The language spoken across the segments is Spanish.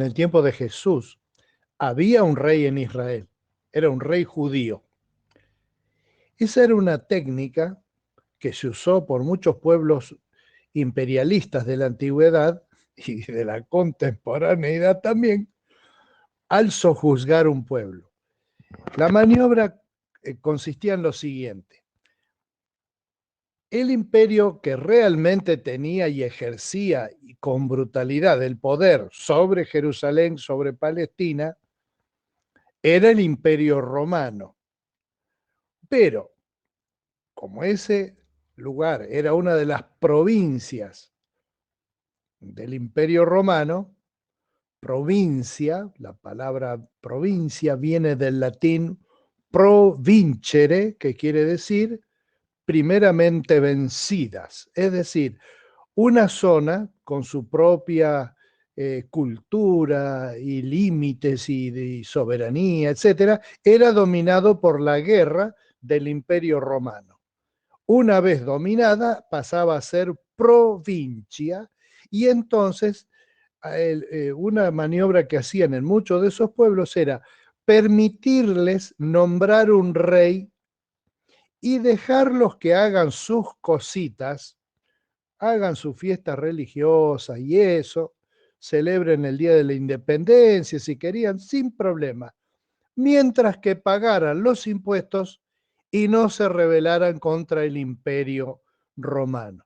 en el tiempo de Jesús, había un rey en Israel, era un rey judío. Esa era una técnica que se usó por muchos pueblos imperialistas de la antigüedad y de la contemporaneidad también, al sojuzgar un pueblo. La maniobra consistía en lo siguiente. El imperio que realmente tenía y ejercía con brutalidad el poder sobre Jerusalén, sobre Palestina, era el imperio romano. Pero, como ese lugar era una de las provincias del imperio romano, provincia, la palabra provincia viene del latín provincere, que quiere decir primeramente vencidas, es decir, una zona con su propia cultura y límites y soberanía, etcétera, era dominado por la guerra del Imperio Romano. Una vez dominada, pasaba a ser provincia y entonces una maniobra que hacían en muchos de esos pueblos era permitirles nombrar un rey y dejarlos que hagan sus cositas, hagan su fiesta religiosa y eso, celebren el Día de la Independencia si querían, sin problema, mientras que pagaran los impuestos y no se rebelaran contra el imperio romano.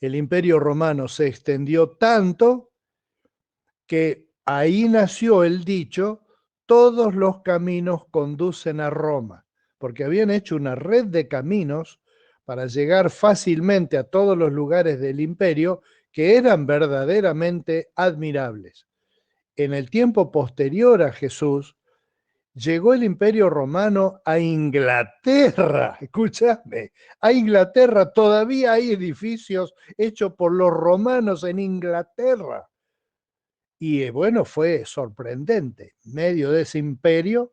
El imperio romano se extendió tanto que ahí nació el dicho, todos los caminos conducen a Roma, porque habían hecho una red de caminos para llegar fácilmente a todos los lugares del imperio que eran verdaderamente admirables. En el tiempo posterior a Jesús, llegó el imperio romano a Inglaterra, escúchame, a Inglaterra todavía hay edificios hechos por los romanos en Inglaterra. Y bueno, fue sorprendente. En medio de ese imperio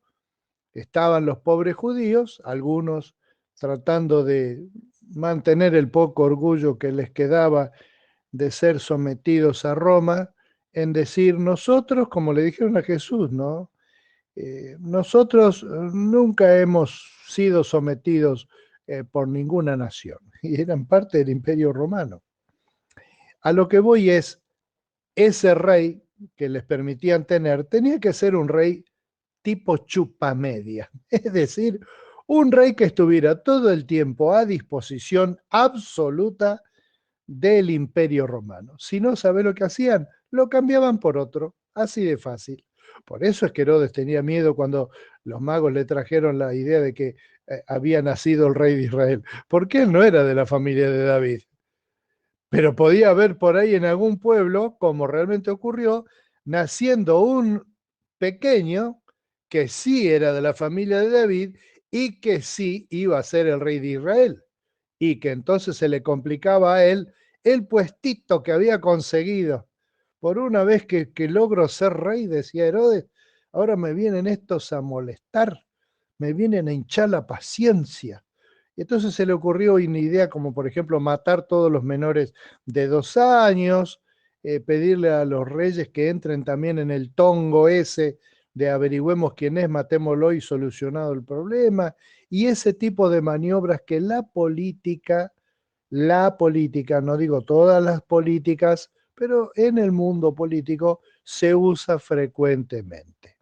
estaban los pobres judíos, algunos tratando de mantener el poco orgullo que les quedaba de ser sometidos a Roma, en decir nosotros, como le dijeron a Jesús, ¿no? Nosotros nunca hemos sido sometidos por ninguna nación y eran parte del imperio romano. A lo que voy es, ese rey que les permitían tener tenía que ser un rey tipo chupamedia, es decir, un rey que estuviera todo el tiempo a disposición absoluta del imperio romano. Si no sabe lo que hacían, lo cambiaban por otro, así de fácil. Por eso es que Herodes tenía miedo cuando los magos le trajeron la idea de que había nacido el rey de Israel, porque él no era de la familia de David. Pero podía haber por ahí en algún pueblo, como realmente ocurrió, naciendo un pequeño que sí era de la familia de David y que sí iba a ser el rey de Israel. Y que entonces se le complicaba a él el puestito que había conseguido. Por una vez que logro ser rey, decía Herodes, ahora me vienen estos a molestar, me vienen a hinchar la paciencia. Y entonces se le ocurrió una idea como, por ejemplo, matar todos los menores de 2 años, pedirle a los reyes que entren también en el tongo ese de averigüemos quién es, matémoslo y solucionado el problema, y ese tipo de maniobras que la política, no digo todas las políticas, pero en el mundo político se usa frecuentemente.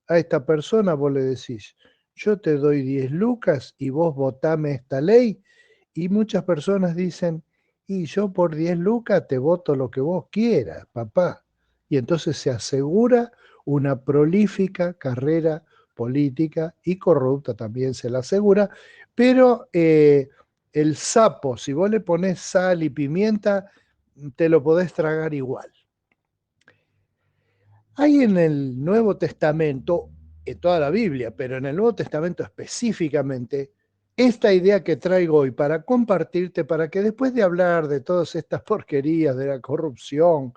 A esta persona vos le decís, yo te doy 10 lucas y vos votame esta ley, y muchas personas dicen, y yo por 10 lucas te voto lo que vos quieras, papá. Y entonces se asegura una prolífica carrera política y corrupta también se la asegura, pero el sapo, si vos le pones sal y pimienta, te lo podés tragar igual. Hay en el Nuevo Testamento, en toda la Biblia, pero en el Nuevo Testamento específicamente, esta idea que traigo hoy para compartirte, para que después de hablar de todas estas porquerías, de la corrupción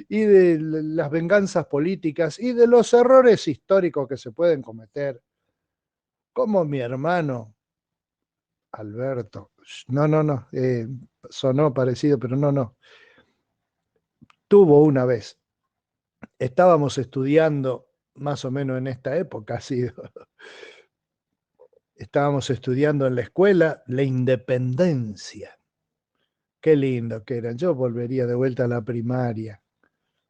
y de las venganzas políticas y de los errores históricos que se pueden cometer, como mi hermano Alberto, no, sonó parecido, pero no, tuvo una vez estábamos estudiando, más o menos en esta época ha sido, estábamos estudiando en la escuela la independencia. Qué lindo que eran. Yo volvería de vuelta a la primaria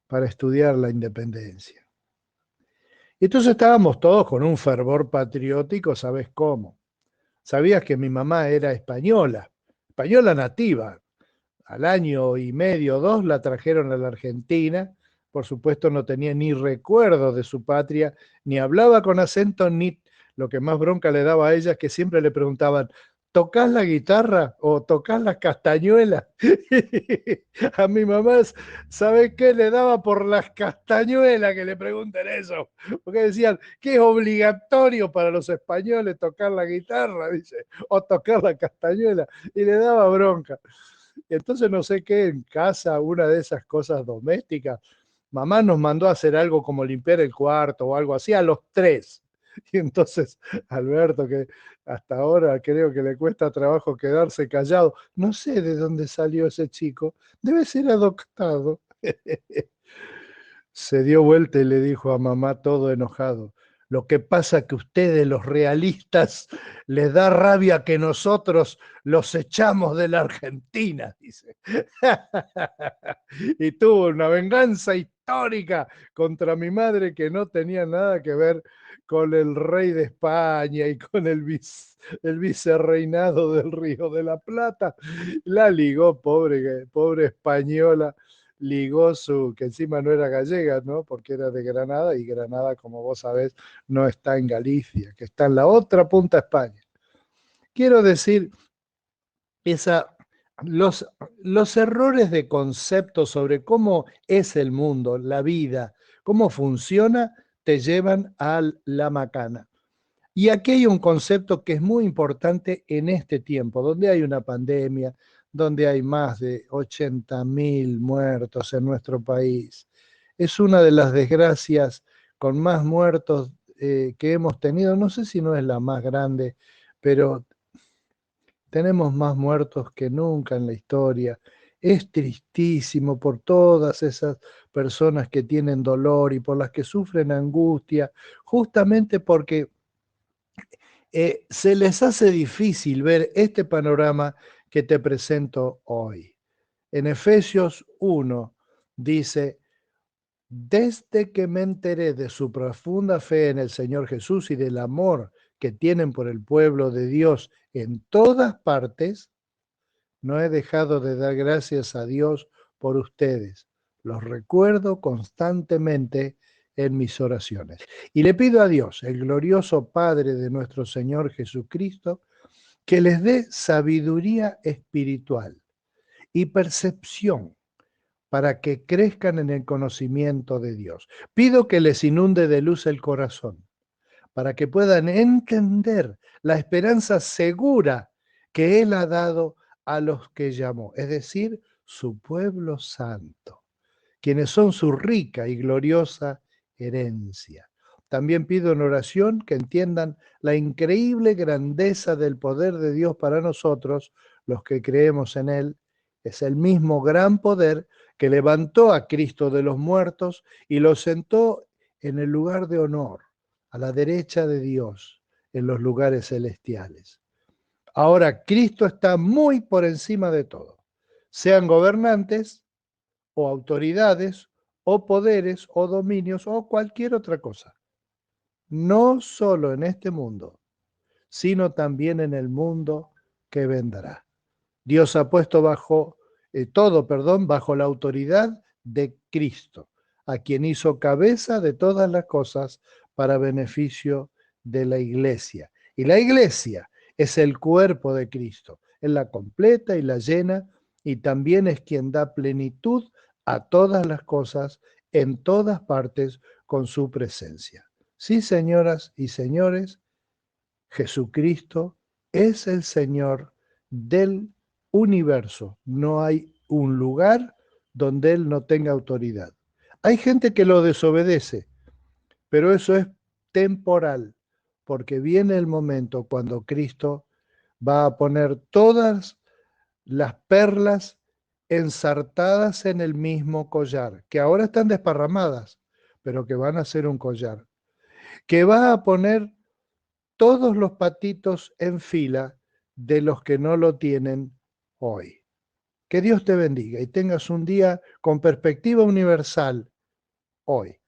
para estudiar la independencia. Y entonces estábamos todos con un fervor patriótico, ¿sabes cómo? Sabías que mi mamá era española, española nativa. Al año y medio, dos, la trajeron a la Argentina. Por supuesto, no tenía ni recuerdo de su patria, ni hablaba con acento, ni lo que más bronca le daba a ella es que siempre le preguntaban, ¿tocás la guitarra o tocás las castañuelas? A mi mamá, ¿sabe qué? Le daba por las castañuelas que le pregunten eso, porque decían que es obligatorio para los españoles tocar la guitarra, dice, o tocar la castañuela, y le daba bronca. Entonces no sé qué, en casa, una de esas cosas domésticas, mamá nos mandó a hacer algo como limpiar el cuarto o algo así a los tres. Y entonces Alberto, que hasta ahora creo que le cuesta trabajo quedarse callado, no sé de dónde salió ese chico, debe ser adoptado. Se dio vuelta y le dijo a mamá todo enojado, lo que pasa que ustedes los realistas les da rabia que nosotros los echamos de la Argentina, dice. Y tuvo una venganza histórica contra mi madre que no tenía nada que ver con el rey de España y con el vicerreinado del Río de la Plata. La ligó, pobre española, ligó que encima no era gallega, ¿no? Porque era de Granada, y Granada, como vos sabés, no está en Galicia, que está en la otra punta de España. Quiero decir, esa, los, los errores de concepto sobre cómo es el mundo, la vida, cómo funciona, te llevan a la macana. Y aquí hay un concepto que es muy importante en este tiempo, donde hay una pandemia, donde hay más de 80.000 muertos en nuestro país. Es una de las desgracias con más muertos que hemos tenido. No sé si no es la más grande, pero tenemos más muertos que nunca en la historia. Es tristísimo por todas esas personas que tienen dolor y por las que sufren angustia, justamente porque se les hace difícil ver este panorama que te presento hoy. En Efesios 1 dice, desde que me enteré de su profunda fe en el Señor Jesús y del amor que tienen por el pueblo de Dios en todas partes, no he dejado de dar gracias a Dios por ustedes. Los recuerdo constantemente en mis oraciones. Y le pido a Dios, el glorioso Padre de nuestro Señor Jesucristo, que les dé sabiduría espiritual y percepción para que crezcan en el conocimiento de Dios. Pido que les inunde de luz el corazón, para que puedan entender la esperanza segura que Él ha dado a los que llamó, es decir, su pueblo santo, quienes son su rica y gloriosa herencia. También pido en oración que entiendan la increíble grandeza del poder de Dios para nosotros, los que creemos en Él. Es el mismo gran poder que levantó a Cristo de los muertos y lo sentó en el lugar de honor, a la derecha de Dios, en los lugares celestiales. Ahora, Cristo está muy por encima de todo, sean gobernantes o autoridades o poderes o dominios o cualquier otra cosa. No solo en este mundo, sino también en el mundo que vendrá. Dios ha puesto bajo la autoridad de Cristo, a quien hizo cabeza de todas las cosas para beneficio de la iglesia. Y la iglesia es el cuerpo de Cristo, es la completa y la llena, y también es quien da plenitud a todas las cosas en todas partes con su presencia. Sí, señoras y señores, Jesucristo es el Señor del universo. No hay un lugar donde Él no tenga autoridad. Hay gente que lo desobedece, pero eso es temporal, porque viene el momento cuando Cristo va a poner todas las perlas ensartadas en el mismo collar, que ahora están desparramadas, pero que van a ser un collar, que va a poner todos los patitos en fila de los que no lo tienen hoy. Que Dios te bendiga y tengas un día con perspectiva universal hoy.